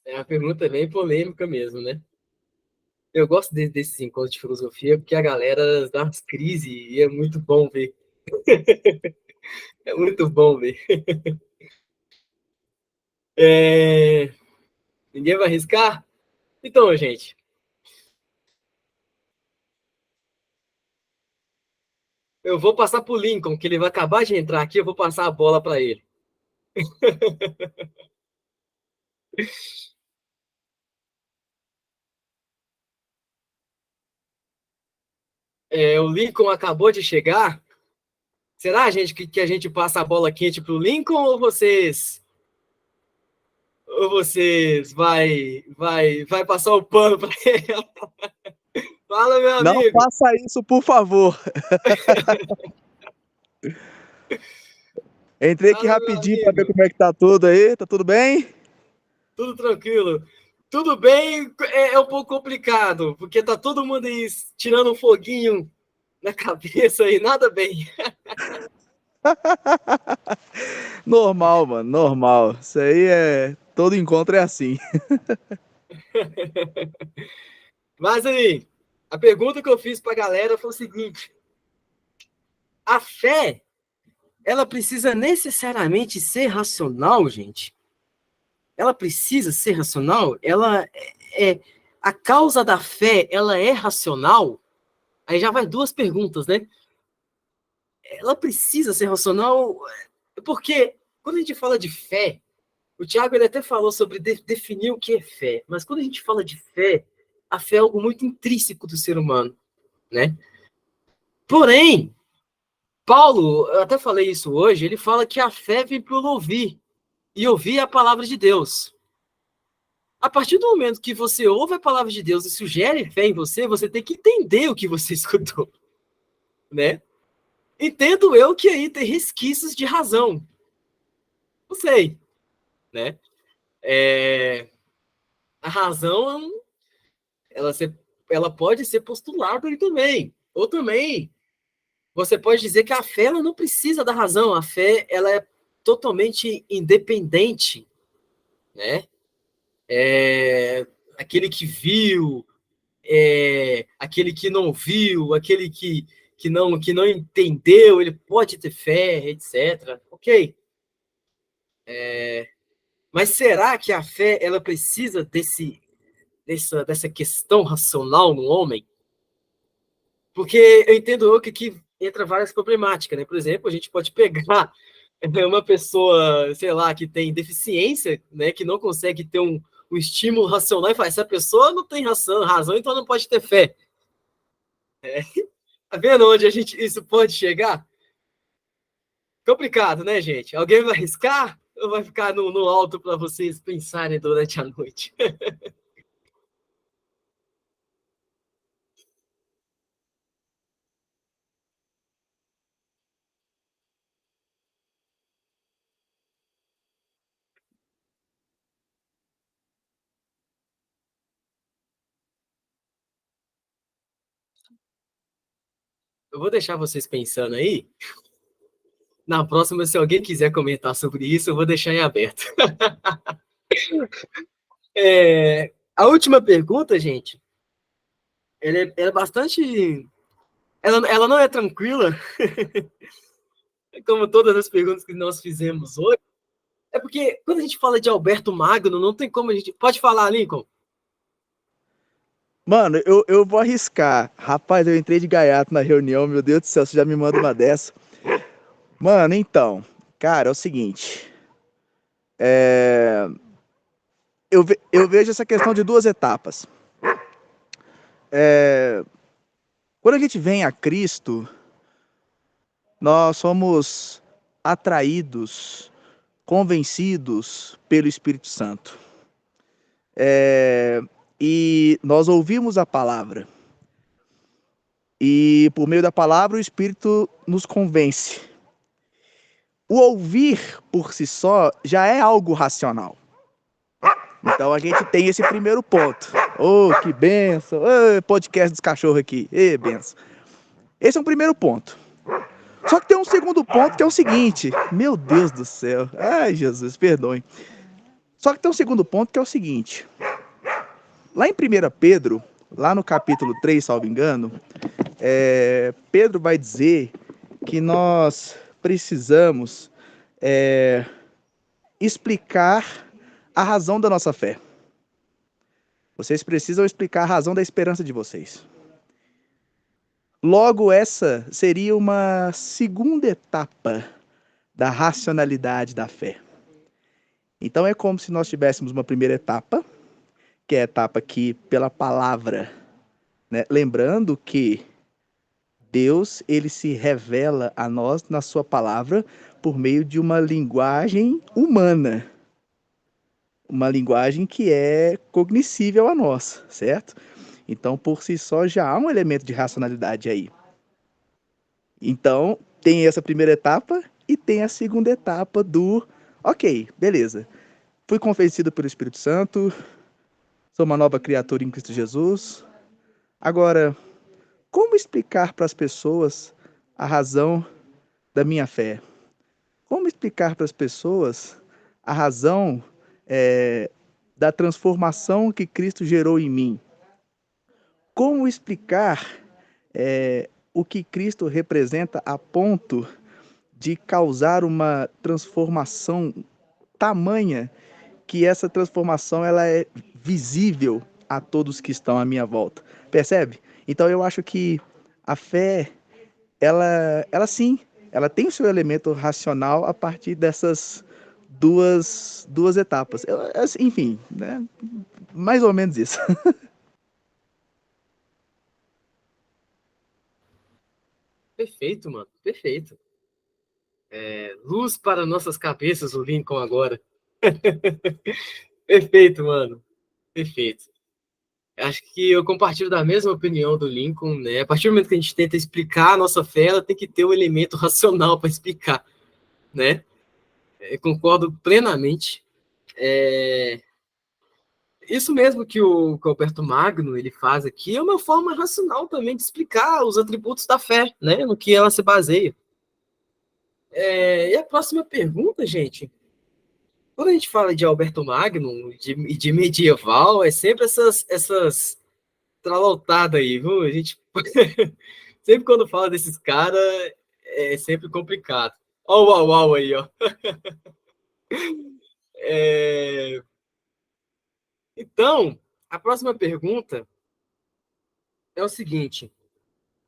Speaker 1: É uma pergunta bem polêmica mesmo, né? Eu gosto desses encontros de filosofia porque a galera dá umas crises e é muito bom ver. É muito bom ver. Ninguém vai arriscar? Então, gente, eu vou passar para o Lincoln, que ele vai acabar de entrar aqui, eu vou passar a bola para ele. O Lincoln acabou de chegar. Será, gente, que a gente passa a bola quente para o Lincoln ou vocês vai passar o pano para ele? Fala, meu
Speaker 5: Não
Speaker 1: amigo.
Speaker 5: faça isso, por favor. Entrei aqui
Speaker 1: Fala, meu
Speaker 5: rapidinho para ver
Speaker 1: amigo.
Speaker 5: como é que tá tudo aí. Tá tudo bem?
Speaker 1: Tudo tranquilo. Tudo bem, é um pouco complicado, porque tá todo mundo aí tirando um foguinho na cabeça e nada bem.
Speaker 5: Normal, mano, normal. Isso aí é. Todo encontro é assim.
Speaker 1: Mas aí, a pergunta que eu fiz pra galera foi o seguinte: a fé, ela precisa necessariamente ser racional, gente? Ela precisa ser racional? A causa da fé, ela é racional? Aí já vai duas perguntas, né? Ela precisa ser racional porque quando a gente fala de fé, o Tiago ele até falou sobre definir o que é fé, mas quando a gente fala de fé, a fé é algo muito intrínseco do ser humano, né? Porém, Paulo, eu até falei isso hoje, ele fala que a fé vem pelo ouvir, e ouvir a palavra de Deus. A partir do momento que você ouve a palavra de Deus e sugere fé em você, você tem que entender o que você escutou, né? Entendo eu que aí tem resquícios de razão. Não sei, né? A razão, ela, ela pode ser postulada aí também. Ou também, você pode dizer que a fé ela não precisa da razão. A fé ela é totalmente independente, né? Aquele que viu, aquele que não viu, aquele que não entendeu, ele pode ter fé, etc. Ok. Mas será que a fé ela precisa dessa questão racional no homem? Porque eu entendo eu que aqui entra várias problemáticas, né? Por exemplo, a gente pode pegar uma pessoa, sei lá, que tem deficiência, né, que não consegue ter um estímulo racional e faz, essa pessoa não tem razão, então não pode ter fé. Tá vendo onde isso pode chegar? Complicado, né, gente? Alguém vai arriscar ou vai ficar no alto para vocês pensarem durante a noite? Eu vou deixar vocês pensando aí. Na próxima, se alguém quiser comentar sobre isso, eu vou deixar em aberto. A última pergunta, gente, ela é bastante. Ela não é tranquila, como todas as perguntas que nós fizemos hoje. É porque quando a gente fala de Alberto Magno, não tem como a gente. Pode falar, Lincoln.
Speaker 5: Mano, eu vou arriscar. Rapaz, eu entrei de gaiato na reunião, meu Deus do céu, você já me manda uma dessa. Mano, então, cara, é o seguinte. Eu vejo essa questão de duas etapas. Quando a gente vem a Cristo, nós somos atraídos, convencidos pelo Espírito Santo. E nós ouvimos a palavra. E por meio da palavra, o Espírito nos convence. O ouvir por si só já é algo racional. Então a gente tem esse primeiro ponto. Oh, que benção! Oh, podcast dos cachorros aqui. Benção. Esse é um primeiro ponto. Só que tem um segundo ponto que é o seguinte. Meu Deus do céu. Ai, Jesus, perdoe. Só que tem um segundo ponto que é o seguinte. Lá em 1 Pedro, lá no capítulo 3, salvo engano, Pedro vai dizer que nós precisamos explicar a razão da nossa fé. Vocês precisam explicar a razão da esperança de vocês. Logo, essa seria uma segunda etapa da racionalidade da fé. Então é como se nós tivéssemos uma primeira etapa, que é a etapa que pela palavra, né? Lembrando que Deus, ele se revela a nós na sua palavra por meio de uma linguagem humana. Uma linguagem que é cognoscível a nós, certo? Então, por si só, já há um elemento de racionalidade aí. Então, tem essa primeira etapa e tem a segunda etapa do, ok, beleza, fui convencido pelo Espírito Santo, sou uma nova criatura em Cristo Jesus. Agora, como explicar para as pessoas a razão da minha fé? Como explicar para as pessoas a razão da transformação que Cristo gerou em mim? Como explicar o que Cristo representa a ponto de causar uma transformação tamanha que essa transformação ela é visível a todos que estão à minha volta? Percebe? Então eu acho que a fé, ela sim, ela tem o seu elemento racional a partir dessas duas etapas. Enfim, né? Mais ou menos isso.
Speaker 1: Perfeito, mano. Perfeito. Luz para nossas cabeças, o Lincoln agora. Perfeito, mano. Perfeito. Acho que eu compartilho da mesma opinião do Lincoln, né? A partir do momento que a gente tenta explicar a nossa fé, ela tem que ter um elemento racional para explicar, né? Eu concordo plenamente. Isso mesmo que o Alberto Magno ele faz aqui é uma forma racional também de explicar os atributos da fé, né? No que ela se baseia. E a próxima pergunta, gente, quando a gente fala de Alberto Magno, de medieval, é sempre essas tralotadas aí, viu? A gente sempre quando fala desses caras, é sempre complicado. Ó o uau, uau aí, ó. Então, a próxima pergunta é o seguinte.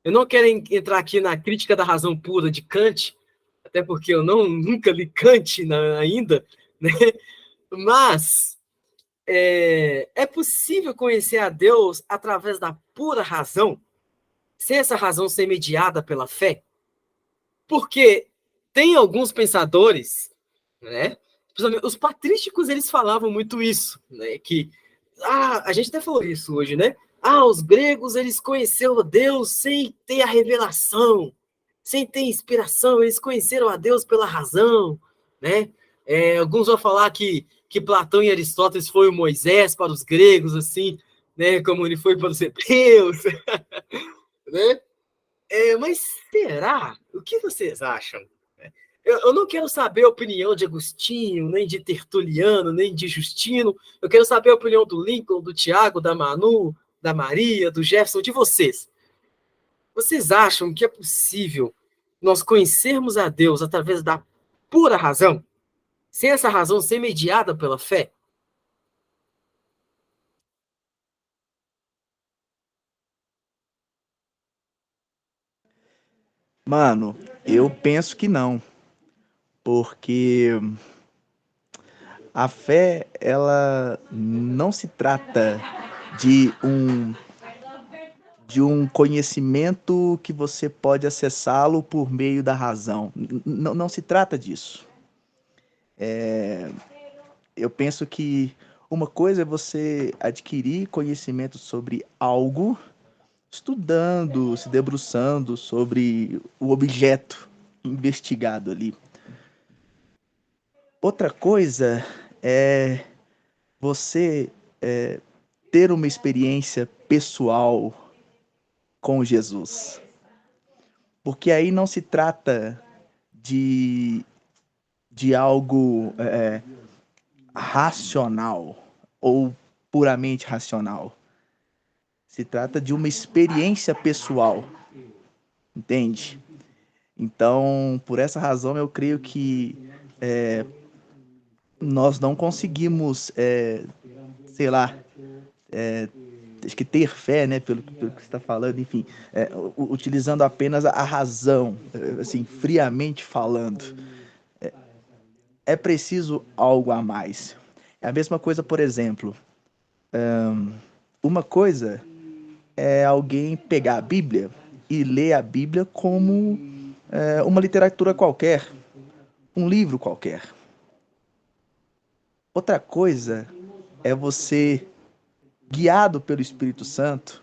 Speaker 1: Eu não quero entrar aqui na crítica da razão pura de Kant, até porque eu nunca li Kant ainda, né? Mas é possível conhecer a Deus através da pura razão, sem essa razão ser mediada pela fé? Porque tem alguns pensadores, né? Os patrísticos, eles falavam muito isso, né? Que a gente até falou isso hoje, né? Os gregos, eles conheceram Deus sem ter a revelação, sem ter inspiração, eles conheceram a Deus pela razão, né? Alguns vão falar que Platão e Aristóteles foi o Moisés para os gregos, assim, né? Como ele foi para os hebreus, né? Mas será? O que vocês acham? Eu não quero saber a opinião de Agostinho, nem de Tertuliano, nem de Justino. Eu quero saber a opinião do Lincoln, do Tiago, da Manu, da Maria, do Jefferson, de vocês. Vocês acham que é possível nós conhecermos a Deus através da pura razão, sem essa razão ser mediada pela fé?
Speaker 5: Mano, eu penso que não, porque a fé, ela não se trata de um conhecimento que você pode acessá-lo por meio da razão. Não se trata disso. Eu penso que uma coisa é você adquirir conhecimento sobre algo, estudando, se debruçando sobre o objeto investigado ali. Outra coisa é você ter uma experiência pessoal com Jesus. Porque aí não se trata de algo racional ou puramente racional. Se trata de uma experiência pessoal, entende? Então, por essa razão, eu creio que nós não conseguimos, sei lá, acho que ter fé, né, pelo que você está falando, enfim, utilizando apenas a razão, assim, friamente falando. É preciso algo a mais. É a mesma coisa, por exemplo, uma coisa é alguém pegar a Bíblia e ler a Bíblia como uma literatura qualquer, um livro qualquer. Outra coisa é você, guiado pelo Espírito Santo,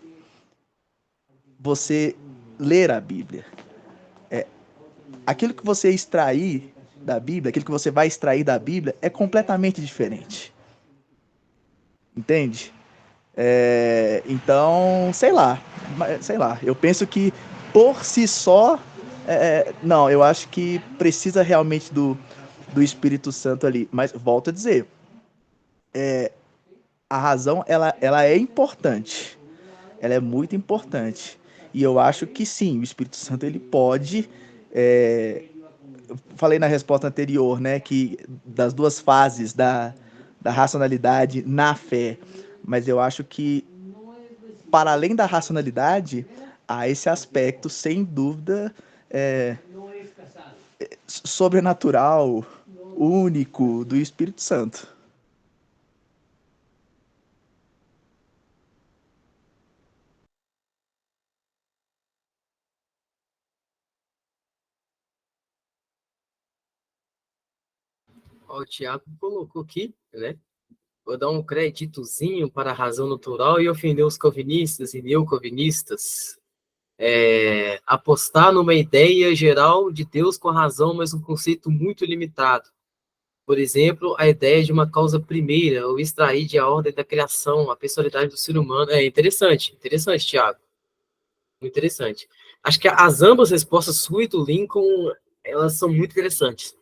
Speaker 5: você ler a Bíblia. aquilo que você extrair da Bíblia, aquilo que você vai extrair da Bíblia é completamente diferente. Entende? Então, sei lá, eu penso que por si só, não, eu acho que precisa realmente do Espírito Santo ali, mas volto a dizer, a razão, ela é importante, ela é muito importante, e eu acho que sim, o Espírito Santo, ele pode, eu falei na resposta anterior, né, que das duas fases da racionalidade na fé, mas eu acho que para além da racionalidade, há esse aspecto, sem dúvida, sobrenatural, único do Espírito Santo.
Speaker 1: Ó, o Tiago colocou aqui, né? Vou dar um créditozinho para a razão natural e ofender os calvinistas e neocalvinistas. Apostar numa ideia geral de Deus com a razão, mas um conceito muito limitado. Por exemplo, a ideia de uma causa primeira, ou extrair de a ordem da criação, a personalidade do ser humano. É interessante, Tiago. Muito interessante. Acho que as ambas respostas sua e do Lincoln, elas são muito interessantes.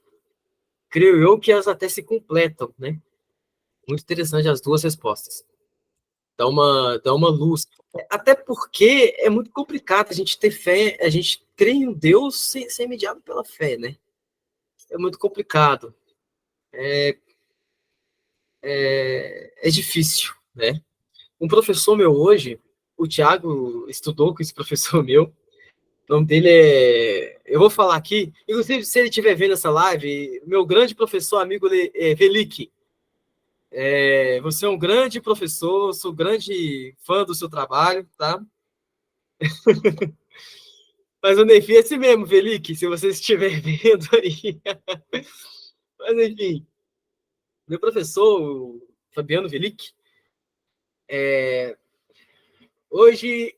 Speaker 1: Creio eu que elas até se completam, né? Muito interessante as duas respostas. Dá uma luz. Até porque é muito complicado a gente ter fé, a gente crer em Deus sem ser mediado pela fé, né? É muito complicado. É difícil, né? Um professor meu hoje, o Thiago estudou com esse professor meu, o nome dele é... Eu vou falar aqui, inclusive se ele estiver vendo essa live, meu grande professor, amigo Velick, você é um grande professor, sou grande fã do seu trabalho, tá? Mas o Nefi é esse mesmo, Velick, se você estiver vendo aí. Mas enfim, meu professor, o Fabiano Velick, hoje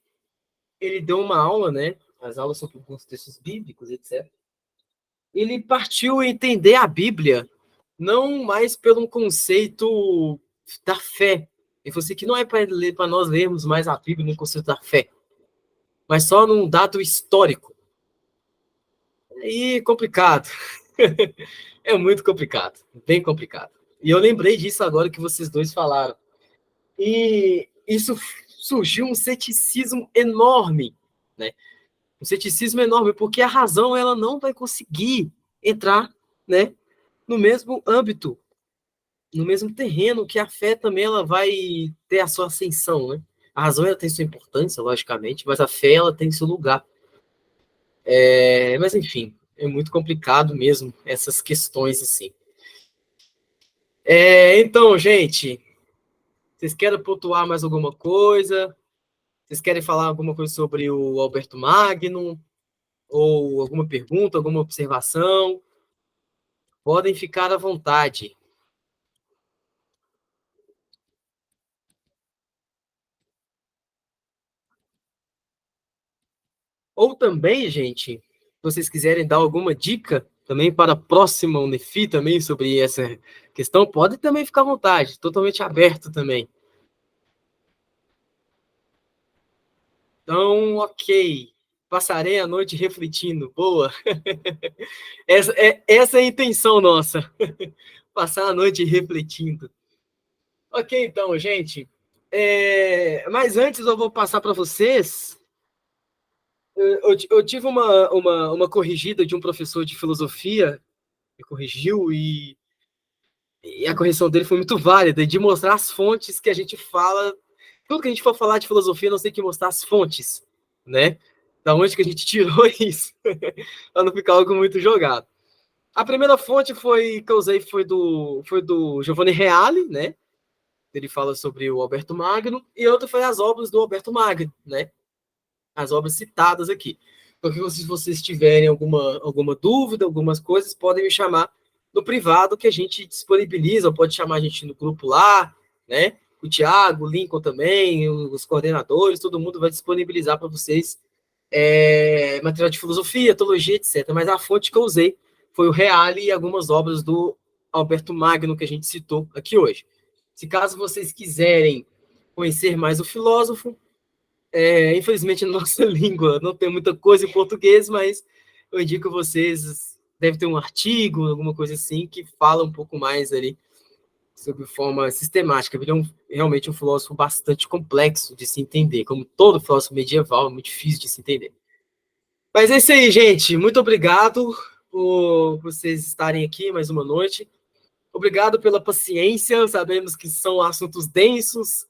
Speaker 1: ele deu uma aula, né? As aulas sobre alguns textos bíblicos, etc. Ele partiu a entender a Bíblia não mais pelo conceito da fé. Ele falou assim que não é para nós lermos mais a Bíblia no conceito da fé, mas só num dado histórico. E complicado. É muito complicado, bem complicado. E eu lembrei disso agora que vocês dois falaram. E isso surgiu um ceticismo enorme, né? Um ceticismo enorme, porque a razão ela não vai conseguir entrar, né, no mesmo âmbito, no mesmo terreno que a fé também ela vai ter a sua ascensão, né? A razão ela tem sua importância, logicamente, mas a fé ela tem seu lugar. Mas enfim, é muito complicado mesmo essas questões assim. Então, gente, vocês querem pontuar mais alguma coisa? Vocês querem falar alguma coisa sobre o Alberto Magno? Ou alguma pergunta, alguma observação? Podem ficar à vontade. Ou também, gente, se vocês quiserem dar alguma dica também para a próxima Unefi também sobre essa questão, pode também ficar à vontade, totalmente aberto também. Então, ok. Passarei a noite refletindo. Boa. Essa é a intenção nossa. Passar a noite refletindo. Ok, então, gente. Mas antes eu vou passar para vocês. Eu tive uma corrigida de um professor de filosofia, me corrigiu, e a correção dele foi muito válida, de mostrar as fontes que a gente fala. Tudo que a gente for falar de filosofia, nós temos que mostrar as fontes, né? Da onde que a gente tirou isso, para não ficar algo muito jogado. A primeira fonte que eu usei foi do Giovanni Reale, né? Ele fala sobre o Alberto Magno, e outra foi as obras do Alberto Magno, né? As obras citadas aqui. Porque se vocês tiverem alguma dúvida, algumas coisas, podem me chamar no privado, que a gente disponibiliza, ou pode chamar a gente no grupo lá, né? O Thiago, o Lincoln também, os coordenadores, todo mundo vai disponibilizar para vocês material de filosofia, teologia, etc. Mas a fonte que eu usei foi o Reale e algumas obras do Alberto Magno, que a gente citou aqui hoje. Se caso vocês quiserem conhecer mais o filósofo, infelizmente, na nossa língua não tem muita coisa em português, mas eu indico vocês, deve ter um artigo, alguma coisa assim, que fala um pouco mais ali sobre forma sistemática. Ele é realmente um filósofo bastante complexo de se entender, como todo filósofo medieval, é muito difícil de se entender. Mas é isso aí, gente. Muito obrigado por vocês estarem aqui mais uma noite. Obrigado pela paciência. Sabemos que são assuntos densos,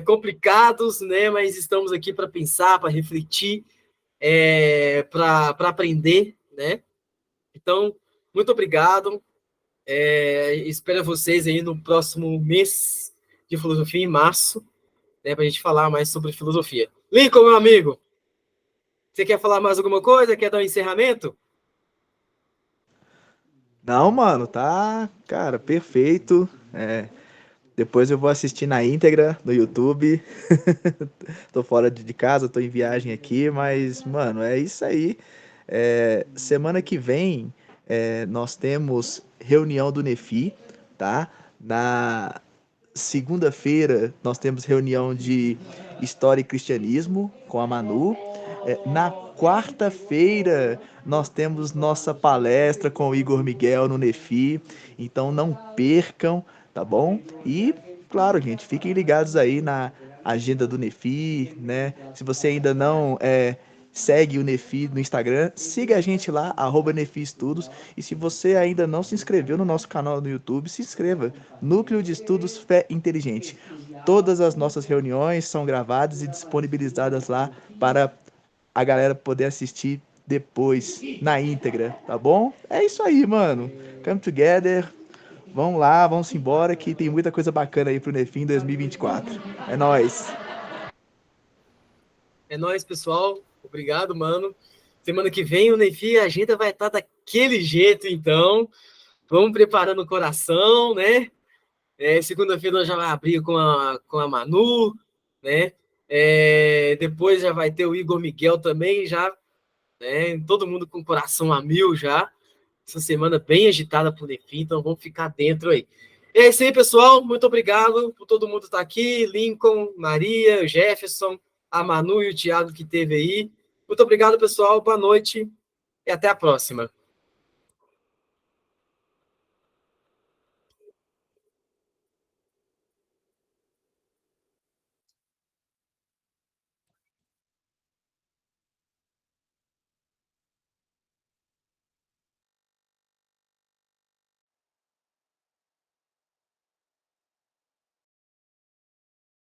Speaker 1: complicados, né? Mas estamos aqui para pensar, para refletir, para aprender, né? Então, muito obrigado. Espero vocês aí no próximo mês de filosofia, em março, né? Para a gente falar mais sobre filosofia. Lincoln, meu amigo, você quer falar mais alguma coisa? Quer dar um encerramento?
Speaker 5: Não, mano, tá, cara, perfeito. Depois eu vou assistir na íntegra no YouTube. Tô fora de casa, tô em viagem aqui, mas, mano, é isso aí. Semana que vem nós temos reunião do Nefi, tá? Na segunda-feira nós temos reunião de História e Cristianismo com a Manu. Na quarta-feira nós temos nossa palestra com o Igor Miguel no Nefi. Então não percam, tá bom? E, claro, gente, fiquem ligados aí na agenda do Nefi, né? Se você ainda não segue o Nefi no Instagram, siga a gente lá, @Nefi Estudos. E se você ainda não se inscreveu no nosso canal no YouTube, se inscreva. Núcleo de Estudos Fé Inteligente. Todas as nossas reuniões são gravadas e disponibilizadas lá para a galera poder assistir depois, na íntegra, tá bom? É isso aí, mano. Come together. Vamos lá, vamos embora que tem muita coisa bacana aí pro Nefi em 2024. É nóis.
Speaker 1: É nóis, pessoal. Obrigado, mano. Semana que vem o Nefi, a agenda vai estar daquele jeito, então. Vamos preparando o coração, né? Segunda-feira nós já vai abrir com a Manu, né? Depois já vai ter o Igor Miguel também, já, né? Todo mundo com o coração a mil já. Essa semana bem agitada por Nefi, então vamos ficar dentro aí. É isso aí, pessoal. Muito obrigado por todo mundo estar aqui. Lincoln, Maria, Jefferson, a Manu e o Thiago que teve aí. Muito obrigado, pessoal. Boa noite e até a próxima.